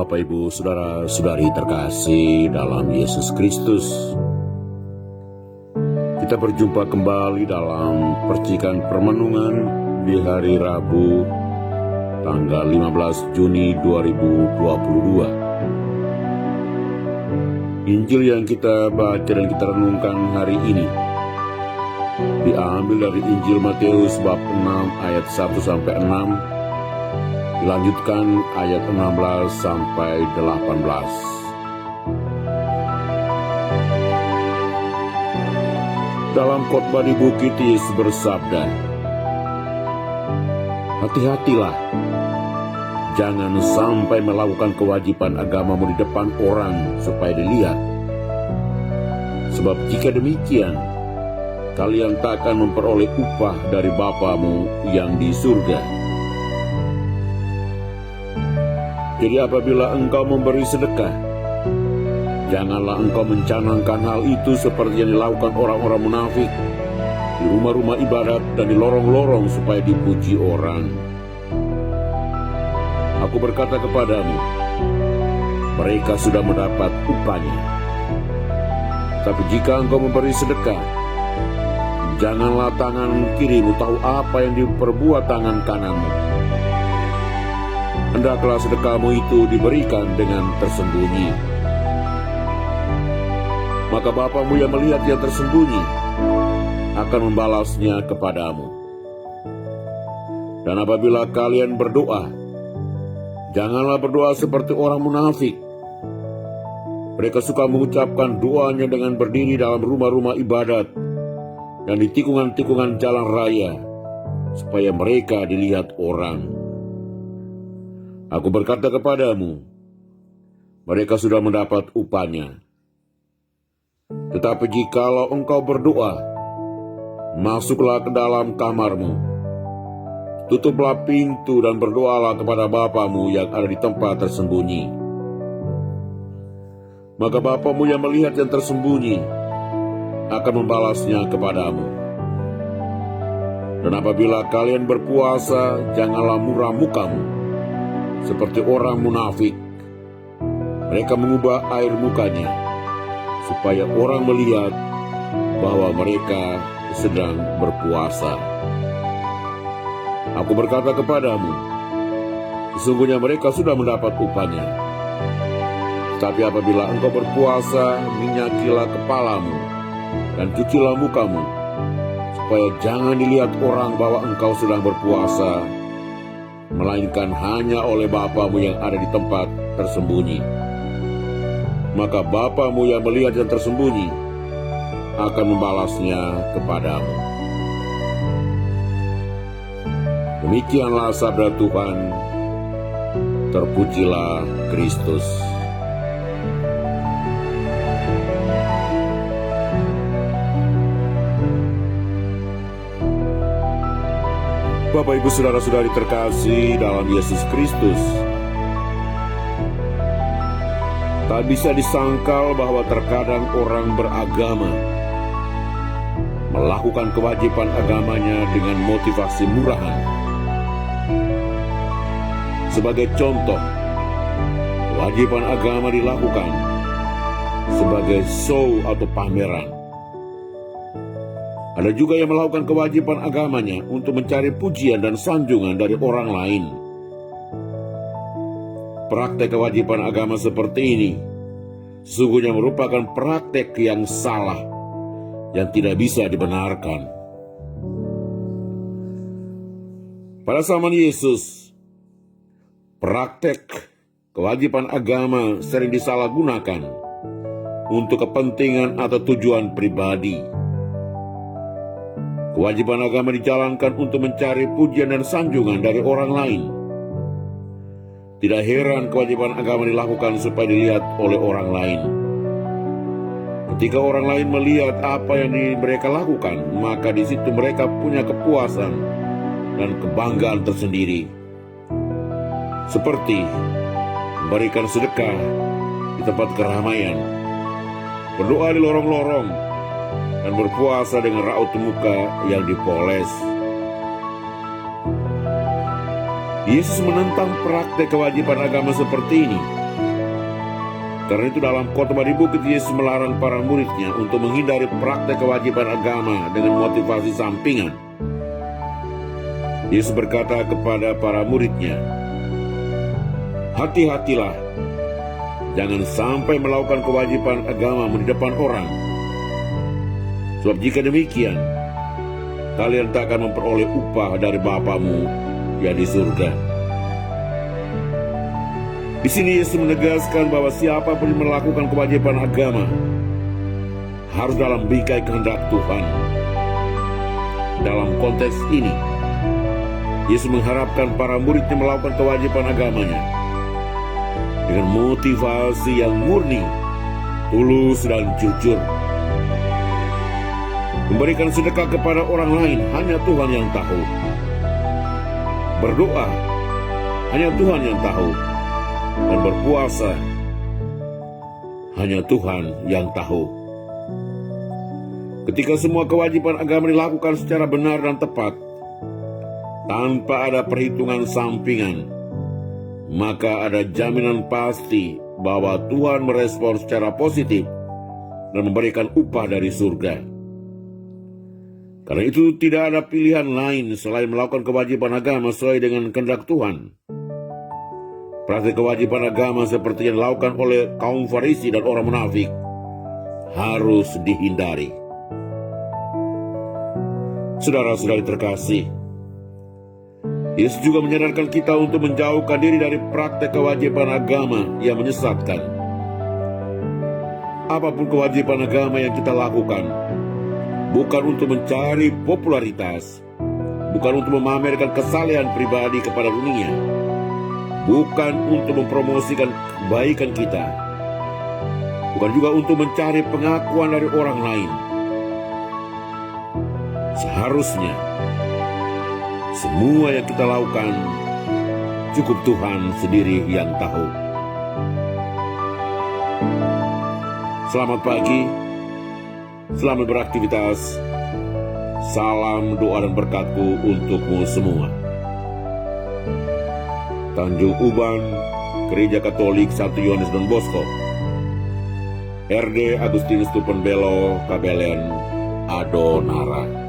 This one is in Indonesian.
Bapak, Ibu, Saudara-saudari terkasih dalam Yesus Kristus. Kita berjumpa kembali dalam percikan permenungan di hari Rabu, tanggal 15 Juni 2022. Injil yang kita baca dan kita renungkan hari ini diambil dari Injil Matius bab 6 ayat 1-6, dilanjutkan ayat 16 sampai 18. Dalam khotbah di Bukit Yesus bersabda, "Hati-hatilah, jangan sampai melakukan kewajiban agamamu di depan orang supaya dilihat. Sebab jika demikian, kalian tak akan memperoleh upah dari Bapamu yang di surga. Jadi apabila engkau memberi sedekah, janganlah engkau mencanangkan hal itu seperti yang dilakukan orang-orang munafik di rumah-rumah ibadat dan di lorong-lorong supaya dipuji orang. Aku berkata kepadamu, mereka sudah mendapat upahnya. Tapi jika engkau memberi sedekah, janganlah tangan kirimu tahu apa yang diperbuat tangan kananmu. Hendaklah sedekahmu itu diberikan dengan tersembunyi. Maka Bapamu yang melihat yang tersembunyi akan membalasnya kepadamu. Dan apabila kalian berdoa, janganlah berdoa seperti orang munafik. Mereka suka mengucapkan doanya dengan berdiri dalam rumah-rumah ibadat dan di tikungan-tikungan jalan raya, supaya mereka dilihat orang. Aku berkata kepadamu, mereka sudah mendapat upahnya. Tetapi jikalau engkau berdoa, masuklah ke dalam kamarmu, tutuplah pintu dan berdoalah kepada Bapamu yang ada di tempat tersembunyi. Maka Bapamu yang melihat yang tersembunyi akan membalasnya kepadamu. Dan apabila kalian berpuasa, janganlah muram mukamu seperti orang munafik. Mereka mengubah air mukanya supaya orang melihat bahwa mereka sedang berpuasa. Aku berkata kepadamu, sesungguhnya mereka sudah mendapat upahnya. Tapi apabila engkau berpuasa, minyakilah kepalamu dan cucilah mukamu, supaya jangan dilihat orang bahwa engkau sedang berpuasa, melainkan hanya oleh Bapamu yang ada di tempat tersembunyi. Maka Bapamu yang melihat yang tersembunyi akan membalasnya kepadamu." Demikianlah sabda Tuhan. Terpujilah Kristus. Bapak, Ibu, Saudara-saudari terkasih dalam Yesus Kristus, tak bisa disangkal bahwa terkadang orang beragama melakukan kewajiban agamanya dengan motivasi murahan. Sebagai contoh, kewajiban agama dilakukan sebagai show atau pameran. Ada juga yang melakukan kewajiban agamanya untuk mencari pujian dan sanjungan dari orang lain. Praktek kewajiban agama seperti ini sesungguhnya merupakan praktek yang salah, yang tidak bisa dibenarkan. Pada zaman Yesus, praktek kewajiban agama sering disalahgunakan untuk kepentingan atau tujuan pribadi. Kewajiban agama dijalankan untuk mencari pujian dan sanjungan dari orang lain. Tidak heran kewajiban agama dilakukan supaya dilihat oleh orang lain. Ketika orang lain melihat apa yang mereka lakukan, maka di situ mereka punya kepuasan dan kebanggaan tersendiri. Seperti memberikan sedekah di tempat keramaian, berdoa di lorong-lorong, dan berpuasa dengan raut muka yang dipoles. Yesus menentang praktek kewajiban agama seperti ini Karena itu dalam khotbah di bukit, Yesus melarang para muridnya untuk menghindari praktek kewajiban agama dengan motivasi sampingan. Yesus berkata kepada para muridnya, "Hati-hatilah, jangan sampai melakukan kewajiban agama di depan orang. Sebab jika demikian, kalian tak akan memperoleh upah dari Bapamu yang di surga." Di sini Yesus menegaskan bahwa siapa pun yang melakukan kewajiban agama harus dalam bingkai kehendak Tuhan. Dalam konteks ini, Yesus mengharapkan para muridnya melakukan kewajiban agamanya dengan motivasi yang murni, tulus, dan jujur. Memberikan sedekah kepada orang lain hanya Tuhan yang tahu. Berdoa hanya Tuhan yang tahu. Dan berpuasa hanya Tuhan yang tahu. Ketika semua kewajiban agama dilakukan secara benar dan tepat, tanpa ada perhitungan sampingan, maka ada jaminan pasti bahwa Tuhan merespon secara positif dan memberikan upah dari surga. Karena itu tidak ada pilihan lain selain melakukan kewajiban agama sesuai dengan kehendak Tuhan. Praktik kewajiban agama seperti yang dilakukan oleh kaum Farisi dan orang munafik harus dihindari. Saudara-saudari terkasih, Yesus juga menyadarkan kita untuk menjauhkan diri dari praktek kewajiban agama yang menyesatkan. Apapun kewajiban agama yang kita lakukan, bukan untuk mencari popularitas, bukan untuk memamerkan kesalehan pribadi kepada dunia, bukan untuk mempromosikan kebaikan kita, bukan juga untuk mencari pengakuan dari orang lain. Seharusnya semua yang kita lakukan cukup Tuhan sendiri yang tahu. Selamat pagi, selamat beraktivitas. Salam doa dan berkatku untukmu semua. Tanjung Uban, Gereja Katolik Santo Yohanes Don Bosco, RD Agustinus Tupenbelo, Kabelen, Adonara.